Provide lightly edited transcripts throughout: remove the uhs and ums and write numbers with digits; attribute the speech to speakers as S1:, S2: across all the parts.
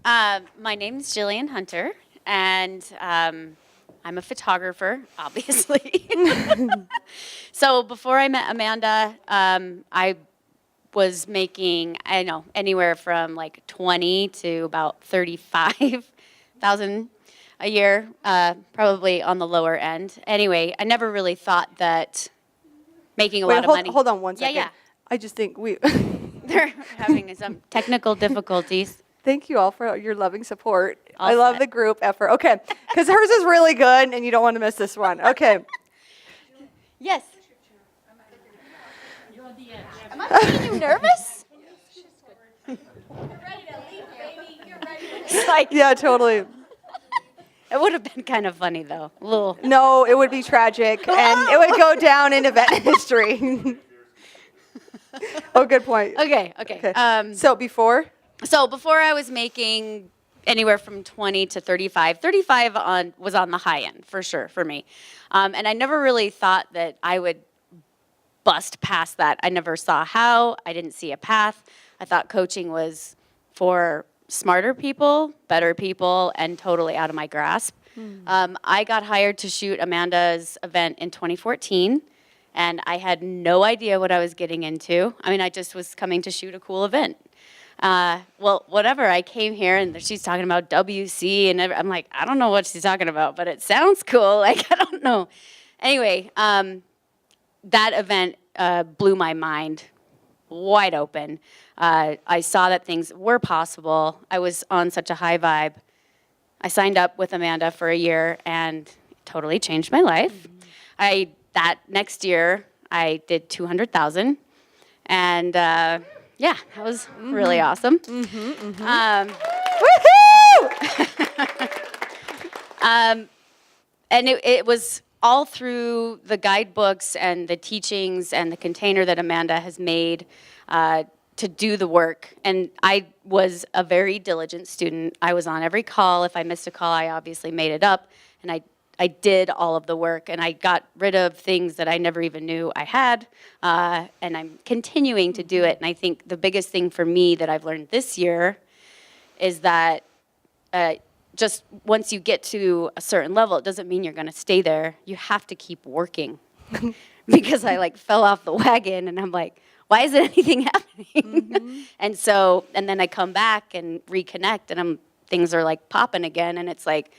S1: My name's Jillian Hunter, and I'm a photographer, obviously. So before I met Amanda, I was making, I don't know, anywhere from like 20 to about 35,000 a year, probably on the lower end. Anyway, I never really thought that making a lot of money.
S2: Hold on one second.
S1: Yeah.
S2: I just think
S1: They're having some technical difficulties.
S2: Thank you all for your loving support.
S1: All
S2: I love
S1: set.
S2: the group effort. Okay, because hers is really good, and you don't want to miss this one. Okay.
S1: Yes. Am I making you nervous? It's like,
S2: Yeah, totally.
S1: it would have been kind of funny though. A little.
S2: No, it would be tragic, and it would go down in event history. Oh, good point.
S1: Okay.
S2: Okay. So before?
S1: So before I was making anywhere from 20 to 35. 35 was on the high end for sure for me, and I never really thought that I would bust past that. I never saw how. I didn't see a path. I thought coaching was for smarter people, better people, and totally out of my grasp. I got hired to shoot Amanda's event in 2014, and I had no idea what I was getting into. I mean, I just was coming to shoot a cool event. Well, whatever, I came here and she's talking about WC and I'm like, I don't know what she's talking about, but it sounds cool. Like, I don't know. Anyway, that event blew my mind wide open. I saw that things were possible. I was on such a high vibe. I signed up with Amanda for a year and it totally changed my life. That next year, I did 200,000 and yeah, that was really awesome.
S2: Woohoo!
S1: And it was all through the guidebooks and the teachings and the container that Amanda has made to do the work. And I was a very diligent student. I was on every call. If I missed a call, I obviously made it up. And I did all of the work, and I got rid of things that I never even knew I had, and I'm continuing to do it. And I think the biggest thing for me that I've learned this year is that just once you get to a certain level, it doesn't mean you're going to stay there. You have to keep working. Because I like fell off the wagon, and I'm like, why isn't anything happening? And then I come back and reconnect, and things are like popping again, and it's like,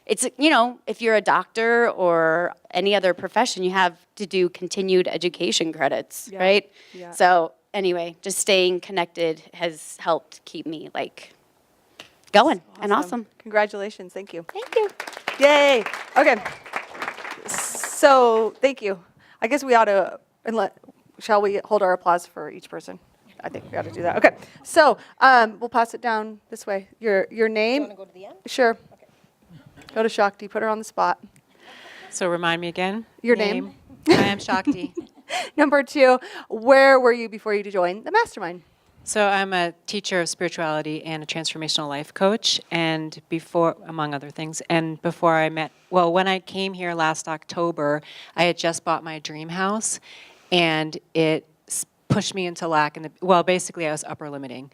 S1: if you're a doctor or any other profession, you have to do continued education credits, right?
S2: Yeah.
S1: So anyway, just staying connected has helped keep me like going and awesome.
S2: Congratulations. Thank you.
S1: Thank you.
S2: Yay. Okay. So thank you. I guess we ought to, shall we hold our applause for each person? I think we ought to do that. Okay. So we'll pass it down this way. Your name?
S3: You want to go to the end?
S2: Sure. Go to Shakti. Put her on the spot.
S4: So remind me again.
S2: Your name?
S4: I am Shakti.
S2: Number 2, where were you before you joined the mastermind?
S4: So I'm a teacher of spirituality and a transformational life coach, and before, among other things, and before when I came here last October, I had just bought my dream house, and it pushed me into lack. Basically I was upper limiting,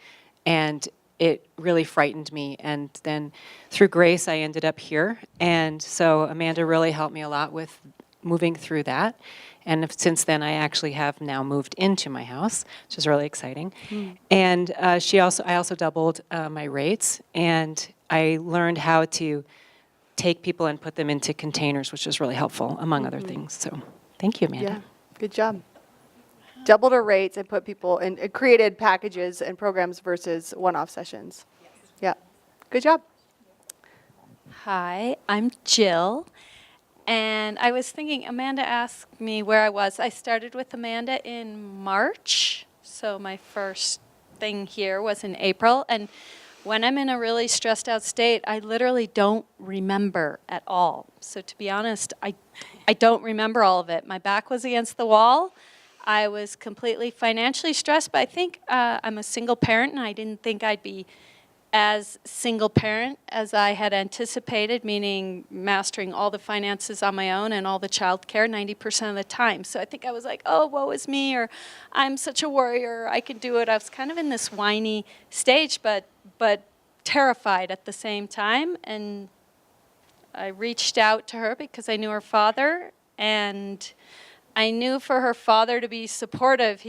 S4: and it really frightened me. And then through grace, I ended up here. And so Amanda really helped me a lot with moving through that. And since then, I actually have now moved into my house, which is really exciting. And I also doubled my rates. And I learned how to take people and put them into containers, which is really helpful, among other things. So thank you, Amanda.
S2: Yeah, good job. Doubled her rates and put people in, created packages and programs versus one-off sessions. Yes. Yeah, good job.
S5: Hi, I'm Jill, and I was thinking, Amanda asked me where I was. I started with Amanda in March, so my first thing here was in April, and when I'm in a really stressed out state, I literally don't remember at all. So to be honest, I don't remember all of it. My back was against the wall. I was completely financially stressed, but I think I'm a single parent, and I didn't think I'd be as single parent as I had anticipated, meaning mastering all the finances on my own and all the childcare 90% of the time. So I think I was like, oh, woe is me, or I'm such a warrior, I can do it. I was kind of in this whiny stage, but terrified at the same time. And I reached out to her because I knew her father, and I knew for her father to be supportive.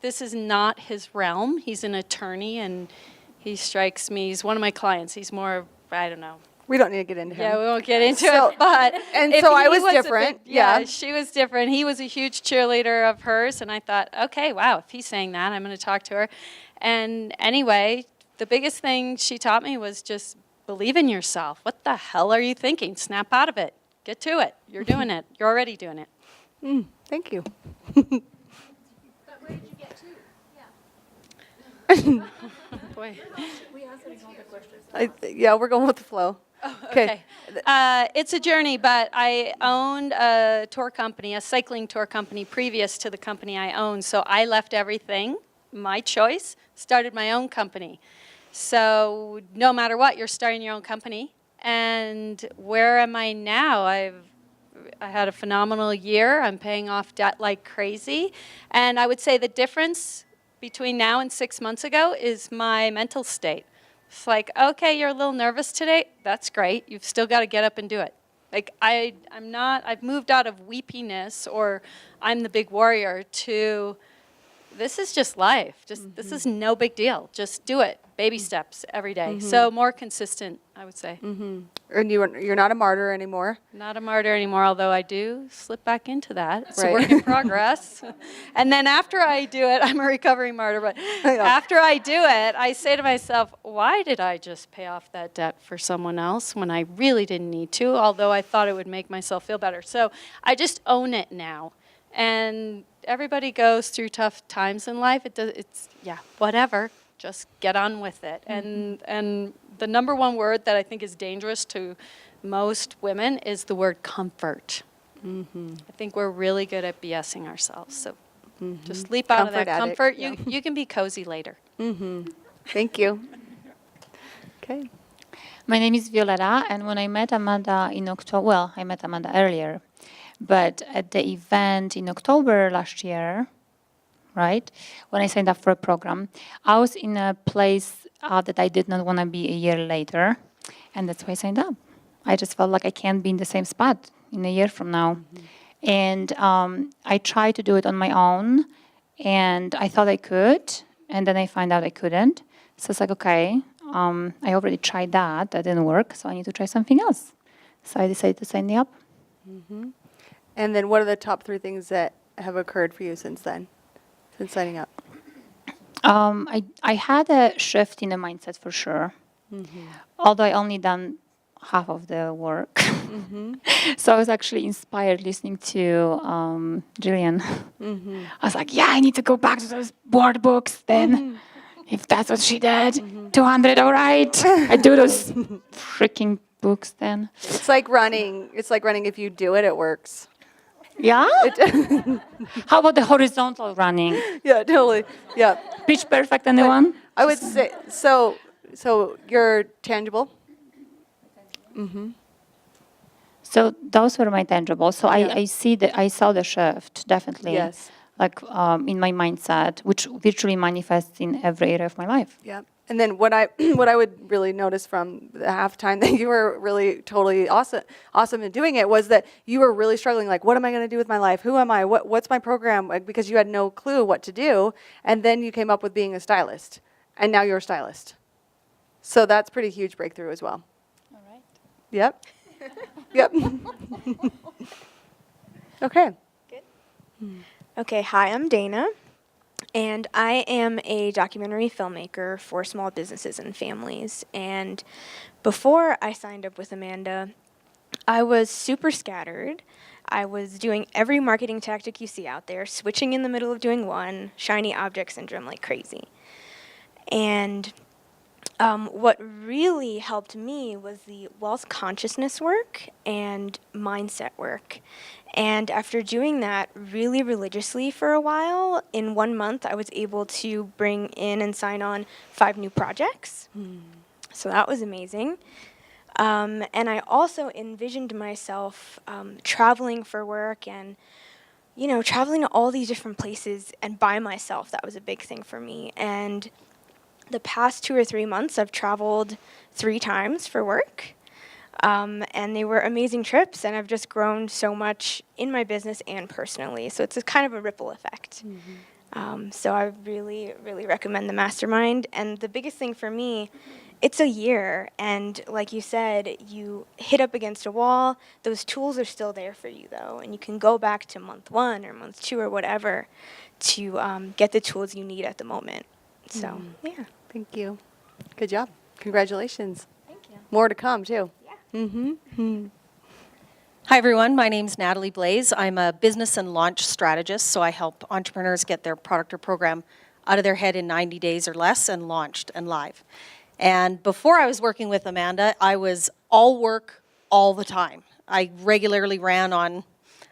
S5: This is not his realm. He's an attorney, and he strikes me, he's one of my clients. He's more, I don't know.
S2: We don't need to get into him.
S5: Yeah, we won't get into
S2: So-
S5: it, but.
S2: and
S5: if
S2: so I
S5: he
S2: was
S5: a
S2: different, yeah.
S5: She was different. He was a huge cheerleader of hers, and I thought, okay, wow, if he's saying that, I'm going to talk to her. And anyway, the biggest thing she taught me was just believe in yourself. What the hell are you thinking? Snap out of it. Get to it. You're doing it. You're already doing it.
S2: Thank you.
S5: Boy.
S2: Yeah, we're going with the flow.
S5: Okay. It's a journey, but I owned a tour company, a cycling tour company previous to the company I owned. So I left everything, my choice, started my own company. So no matter what, you're starting your own company. And where am I now? I had a phenomenal year. I'm paying off debt like crazy. And I would say the difference between now and 6 months ago is my mental state. It's like, okay, you're a little nervous today. That's great. You've still got to get up and do it. Like I've moved out of weepiness or I'm the big warrior to this is just life. This is no big deal. Just do it. Baby steps every day. So more consistent, I would say.
S2: And you're not a martyr anymore.
S5: Not a martyr anymore, although I do slip back into that. It's a
S2: Right.
S5: work in progress. And then after I do it, I'm a recovering martyr, but after I do it, I say to myself, why did I just pay off that debt for someone else when I really didn't need to, although I thought it would make myself feel better. So I just own it now. And everybody goes through tough times in life. It's whatever. Just get on with it. And the number one word that I think is dangerous to most women is the word comfort. I think we're really good at BSing ourselves. So just leap out of
S2: Comfort
S5: that
S2: addict,
S5: comfort.
S2: yeah.
S5: You can be cozy later.
S2: Thank you. Okay.
S3: My name is Violetta, and when I met Amanda in October, well, I met Amanda earlier, but at the event in October last year, right, when I signed up for a program, I was in a place that I did not want to be a year later, and that's why I signed up. I just felt like I can't be in the same spot in a year from now. And I tried to do it on my own, and I thought I could, and then I found out I couldn't. So it's like, okay, I already tried that didn't work, so I need to try something else. So I decided to sign up.
S2: And then what are the top 3 things that have occurred for you since then, since signing up?
S3: I had a shift in the mindset for sure, although I only done half of the work. So I was actually inspired listening to Jillian. I was like, yeah, I need to go back to those board books then. If that's what she did, 200, all right. I do those freaking books then.
S2: It's like running. It's like running. If you do it, it works.
S3: Yeah? How about the horizontal running?
S2: Yeah, totally. Yeah.
S3: Pitch perfect, anyone?
S2: I would say, so you're tangible.
S3: So those were my tangibles. So I saw the shift, definitely.
S2: Yes.
S3: Like in my mindset, which virtually manifests in every area of my life.
S2: Yeah. And then what I would really notice from the half time that you were really totally awesome in doing it was that you were really struggling, like, what am I going to do with my life? Who am I? What's my program? Like, because you had no clue what to do. And then you came up with being a stylist. And now you're a stylist. So that's pretty huge breakthrough as well.
S3: All right.
S2: Yep. Yep. Okay.
S6: Okay, hi, I'm Dana, and I am a documentary filmmaker for small businesses and families. And before I signed up with Amanda, I was super scattered. I was doing every marketing tactic you see out there, switching in the middle of doing one, shiny object syndrome like crazy. And what really helped me was the wealth consciousness work and mindset work. And after doing that really religiously for a while, in 1 month I was able to bring in and sign on 5 new projects. So that was amazing. And I also envisioned myself traveling for work and, traveling to all these different places and by myself. That was a big thing for me. And the past 2 or 3 months, I've traveled 3 times for work. And they were amazing trips, and I've just grown so much in my business and personally. So it's a kind of a ripple effect. So I really, really recommend the mastermind. And the biggest thing for me, it's a year. And like you said, you hit up against a wall. Those tools are still there for you, though. And you can go back to month 1 or month 2 or whatever to get the tools you need at the moment. So, yeah.
S2: Thank you. Good job. Congratulations.
S6: Thank you.
S2: More to come, too.
S7: Hi, everyone. My name's Natalie Blaze. I'm a business and launch strategist, so I help entrepreneurs get their product or program out of their head in 90 days or less and launched and live. And before I was working with Amanda, I was all work all the time. I regularly ran on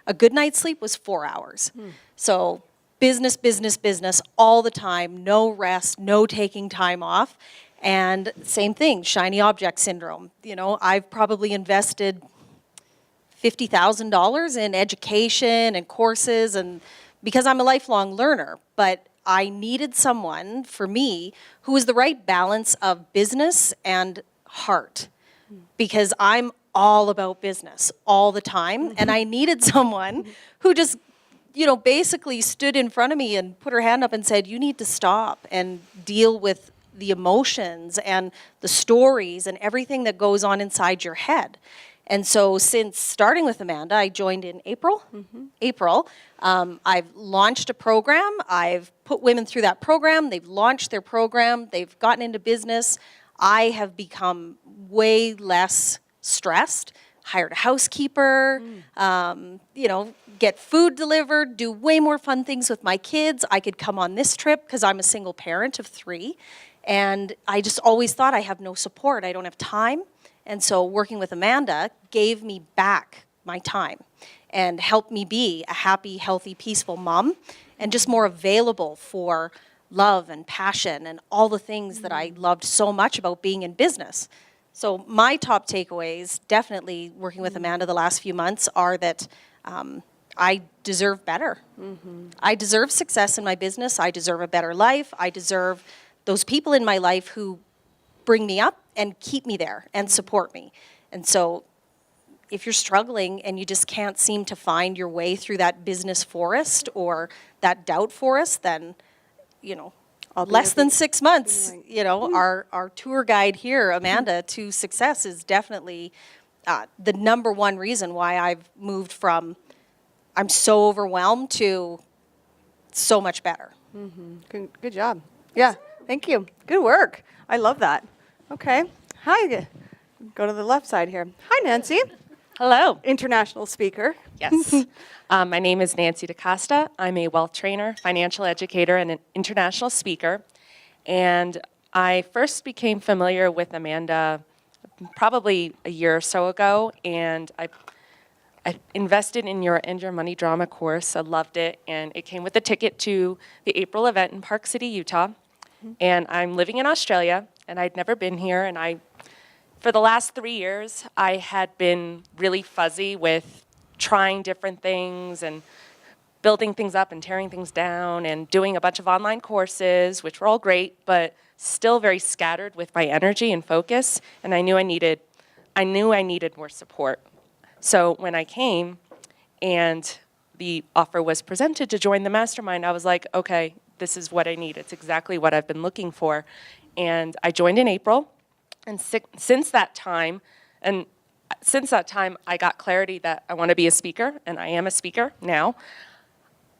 S7: a good night's sleep was 4 hours. So business, business, business all the time, no rest, no taking time off. And same thing, shiny object syndrome. You know, I've probably invested $50,000 in education and courses, and because I'm a lifelong learner, but I needed someone for me who was the right balance of business and heart, because I'm all about business all the time, and I needed someone who just, you know, basically stood in front of me and put her hand up and said, you need to stop and deal with the emotions and the stories and everything that goes on inside your head. And so since starting with Amanda, I joined in April. I've launched a program. I've put women through that program. They've launched their program. They've gotten into business. I have become way less stressed, hired a housekeeper, you know, get food delivered, do way more fun things with my kids. I could come on this trip because I'm a single parent of 3. And I just always thought I have no support. I don't have time. And so working with Amanda gave me back my time and helped me be a happy, healthy, peaceful mom and just more available for love and passion and all the things that I loved so much about being in business. So my top takeaways, definitely working with Amanda the last few months, are that I deserve better. I deserve success in my business. I deserve a better life. I deserve those people in my life who bring me up and keep me there and support me. And so if you're struggling and you just can't seem to find your way through that business forest or that doubt forest, then, you know, less than 6 months, you know, our tour guide here, Amanda, to success is definitely the number one reason why I've moved from I'm so overwhelmed to so much better.
S2: Good job. Yeah, thank you. Good work. I love that. Okay. Hi. Go to the left side here. Hi, Nancy.
S8: Hello.
S2: International speaker.
S8: Yes. My name is Nancy DaCosta. I'm a wealth trainer, financial educator, and an international speaker. And I first became familiar with Amanda probably a year or so ago, and I invested in your End Your Money drama course. I loved it, and it came with a ticket to the April event in Park City, Utah. And I'm living in Australia, and I'd never been here, and for the last 3 years, I had been really fuzzy with trying different things and building things up and tearing things down and doing a bunch of online courses, which were all great, but still very scattered with my energy and focus, and I knew I needed more support. So when I came and the offer was presented to join the mastermind, I was like, okay, this is what I need. It's exactly what I've been looking for. And I joined in April. And since that time, I got clarity that I want to be a speaker, and I am a speaker now.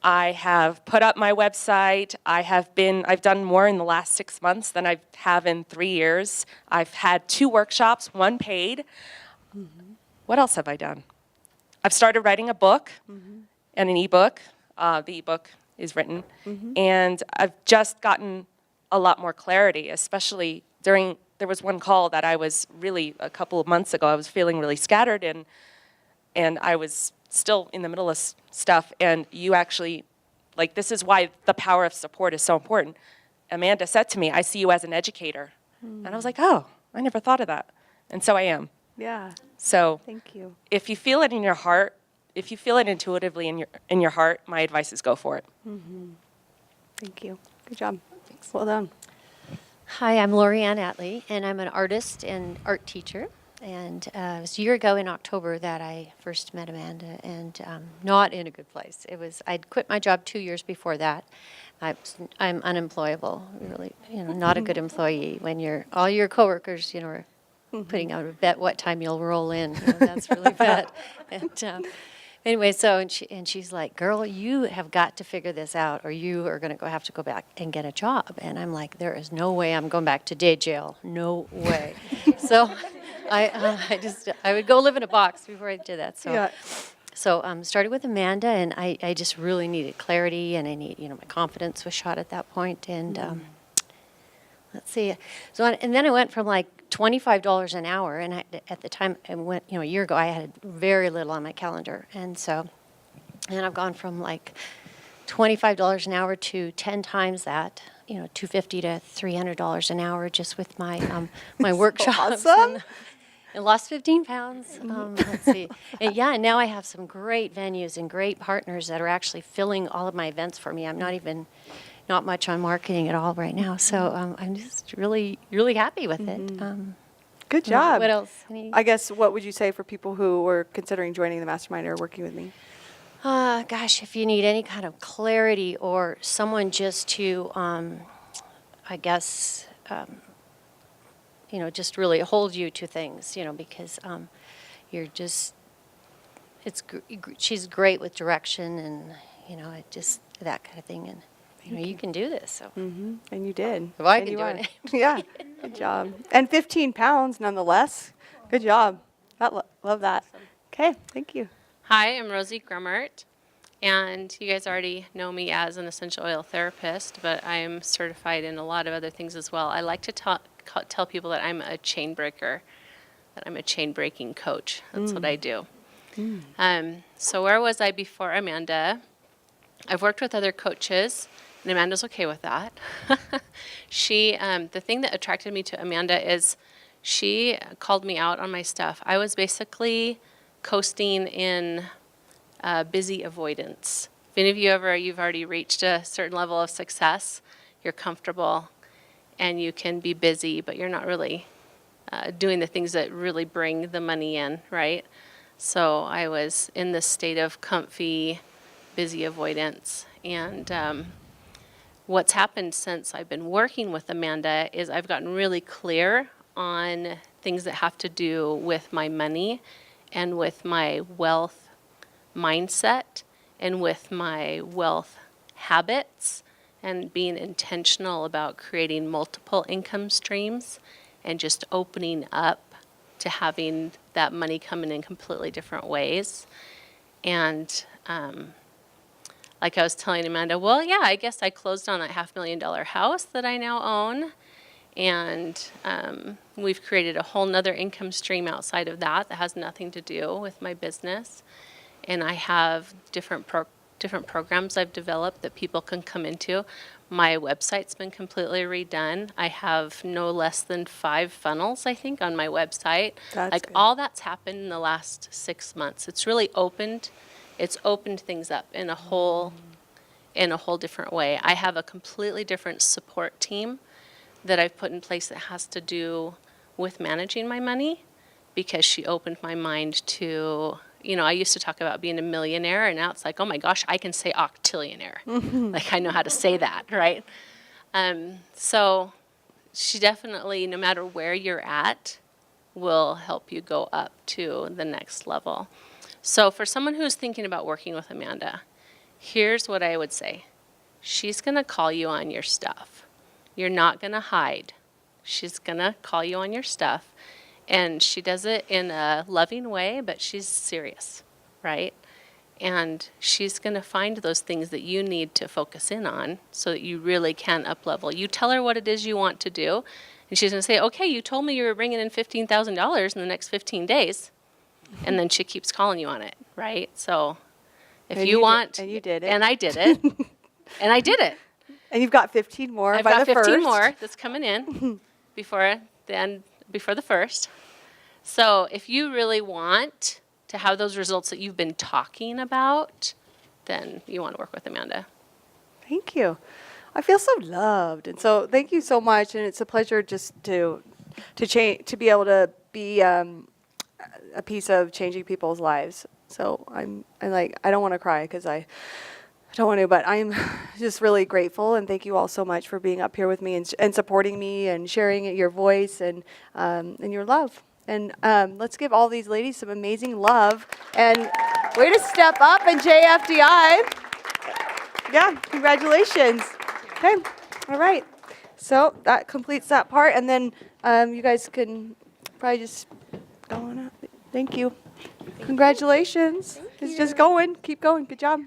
S8: I have put up my website. I've done more in the last 6 months than I have in 3 years. I've had 2 workshops, 1 paid. What else have I done? I've started writing a book and an ebook. The ebook is written. And I've just gotten a lot more clarity, especially there was one call that I was really, a couple of months ago, I was feeling really scattered and I was still in the middle of stuff, and you actually, like, this is why the power of support is so important. Amanda said to me, I see you as an educator. And I was like, oh, I never thought of that. And so I am.
S2: Yeah.
S8: So
S2: Thank you.
S8: if you feel it in your heart, if you feel it intuitively in your heart, my advice is go for it.
S2: Thank you. Good job. Well done.
S9: Hi, I'm Lorianne Atley, and I'm an artist and art teacher. And it was a year ago in October that I first met Amanda, and not in a good place. I'd quit my job 2 years before that. I'm unemployable, really, not a good employee when all your coworkers, are putting out a bet what time you'll roll in. That's really bad. And anyway, she's like, "Girl, you have got to figure this out, or you are going to have to go back and get a job." And I'm like, "There is no way I'm going back to day jail. No way." So I would go live in a box before I did that. So.
S2: Yeah.
S9: So started with Amanda, and I just really needed clarity, and my confidence was shot at that point. And let's see, and then I went from like $25 an hour, and at the time I went, a year ago, I had very little on my calendar, and I've gone from like $25 an hour to 10 times that, $250 to $300 an hour just with my my workshops.
S2: Awesome.
S9: And lost 15 pounds. Let's see. And now I have some great venues and great partners that are actually filling all of my events for me. I'm not much on marketing at all right now. So I'm just really, really happy with it.
S2: Good job.
S9: What else?
S2: I guess, what would you say for people who were considering joining the mastermind or working with me?
S9: Gosh, if you need any kind of clarity or someone just to, I guess, just really hold you to things, because you're just, she's great with direction and, it just, that kind of thing. And, you can do this. So.
S2: Mm-hmm. And you did.
S9: Well, I
S2: And
S9: can
S2: you
S9: do
S2: are.
S9: it.
S2: Yeah. Good job. And 15 pounds nonetheless. Good job. Love that. Okay. Thank you.
S10: Hi, I'm Rosie Grummert, and you guys already know me as an essential oil therapist, but I am certified in a lot of other things as well. I like to tell people that I'm a chain breaker, that I'm a chain breaking coach. That's what I do. So where was I before Amanda? I've worked with other coaches, and Amanda's okay with that. The thing that attracted me to Amanda is she called me out on my stuff. I was basically coasting in busy avoidance. If any of you've already reached a certain level of success, you're comfortable and you can be busy, but you're not really doing the things that really bring the money in, right? So I was in this state of comfy, busy avoidance. And what's happened since I've been working with Amanda is I've gotten really clear on things that have to do with my money and with my wealth mindset and with my wealth habits and being intentional about creating multiple income streams and just opening up to having that money coming in completely different ways. And like I was telling Amanda, well, yeah, I guess I closed on that $500,000 house that I now own. And we've created a whole nother income stream outside of that has nothing to do with my business. And I have different programs I've developed that people can come into. My website's been completely redone. I have no less than 5 funnels, I think, on my website.
S2: That's good.
S10: All that's happened in the last 6 months. It's really opened things up in a whole different way. I have a completely different support team that I've put in place that has to do with managing my money, because she opened my mind to, I used to talk about being a millionaire, and now it's like, oh my gosh, I can say octillionaire. Like, I know how to say that, right? So she definitely, no matter where you're at, will help you go up to the next level. So for someone who's thinking about working with Amanda, here's what I would say. She's going to call you on your stuff. You're not going to hide. She's going to call you on your stuff. And she does it in a loving way, but she's serious, right? And she's going to find those things that you need to focus in on so that you really can up-level. You tell her what it is you want to do, and she's going to say, okay, you told me you were bringing in $15,000 in the next 15 days. And then she keeps calling you on it, right? So if you want...
S2: And you did it.
S10: And I did it. And I did it.
S2: And you've got 15 more
S10: I've
S2: by
S10: got
S2: the
S10: 15
S2: first.
S10: more that's coming in before the first. So if you really want to have those results that you've been talking about, then you want to work with Amanda.
S2: Thank you. I feel so loved, and so thank you so much. And it's a pleasure just to change, to be able to be a piece of changing people's lives. So I don't want to cry because I don't want to, but I'm just really grateful, and thank you all so much for being up here with me and supporting me and sharing your voice and your love. And let's give all these ladies some amazing love, and way to step up in JFDI. Yeah, congratulations. Okay, all right. So that completes that part, and then you guys can probably just go on up. Thank you. Congratulations. It's just going. Keep going. Good job.